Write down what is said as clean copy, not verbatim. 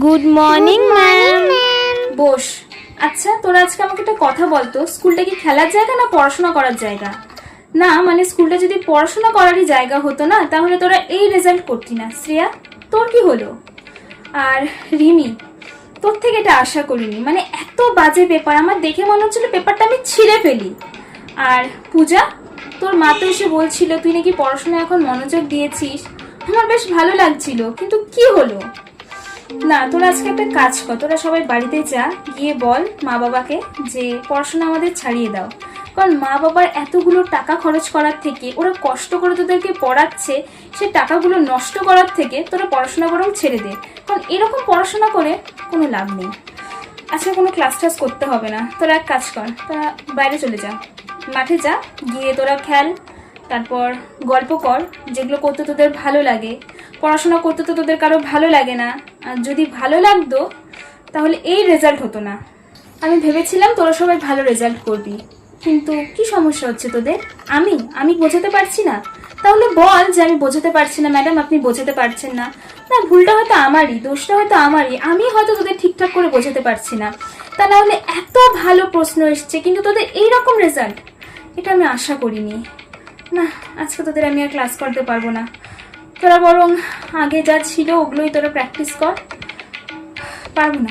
Good morning ma'am. বস। আচ্ছা, তোরা আজকে আমাকে একটা কথা বলতো, স্কুলটা কি খেলার জায়গা না পড়াশোনা করার জায়গা? না মানে স্কুলটা যদি পড়াশোনা করারই জায়গা হতো না, তাহলে তোরা এই রেজাল্ট করতি না। শ্রেয়া, তোর কি হলো? আর রিমি, তোর থেকে এটা আশা করিনি, মানে এত বাজে পেপার, আমার দেখে মনে হচ্ছিল পেপারটা আমি ছিঁড়ে ফেলি। আর পূজা, তোর মা তো এসে বলছিল তুই নাকি পড়াশোনায় এখন মনোযোগ দিয়েছিস, আমার বেশ ভালো লাগছিল, কিন্তু কি হলো? না, তোরা আজকে একটা কাজ কর, তোরা সবাই বাড়িতে যা, গিয়ে বল মা বাবাকে যে পড়াশোনা আমাদের ছাড়িয়ে দাও। কারণ মা বাবার এতগুলো টাকা খরচ করার থেকে, ওরা কষ্ট করে তোদেরকে পড়াচ্ছে, সে টাকাগুলো নষ্ট করার থেকে তোরা পড়াশোনা বরং ছেড়ে দে। কারণ এরকম পড়াশোনা করে কোনো লাভ নেই। আজকে কোনো ক্লাস টাস করতে হবে না, তোরা এক কাজ কর, তোরা বাইরে চলে যা, মাঠে যা, গিয়ে তোরা খেল, তারপর গল্প কর, যেগুলো করতে তোদের ভালো লাগে। পড়াশোনা করতে তো তোদের কারো ভালো লাগে না, আর যদি ভালো লাগতো তাহলে এই রেজাল্ট হতো না। আমি ভেবেছিলাম তোরা সবাই ভালো রেজাল্ট করবি, কিন্তু কি সমস্যা হচ্ছে তোদের? আমি বোঝাতে পারছি না? তাহলে বল যে আমি বোঝাতে পারছি না ম্যাডাম, আপনি বোঝাতে পারছেন না। না, ভুলটা হয়তো আমারই, দোষটা হয়তো আমারই, আমি হয়তো তোদের ঠিকঠাক করে বোঝাতে পারছি না। তা না হলে এত ভালো প্রশ্ন এসছে, কিন্তু তোদের এইরকম রেজাল্ট, এটা আমি আশা করিনি। না, আজকে তোদের আমি আর ক্লাস করতে পারবো না। তোরা বরং আগে যা ছিল ওগুলোই তোরা প্র্যাকটিস কর। পারবো না।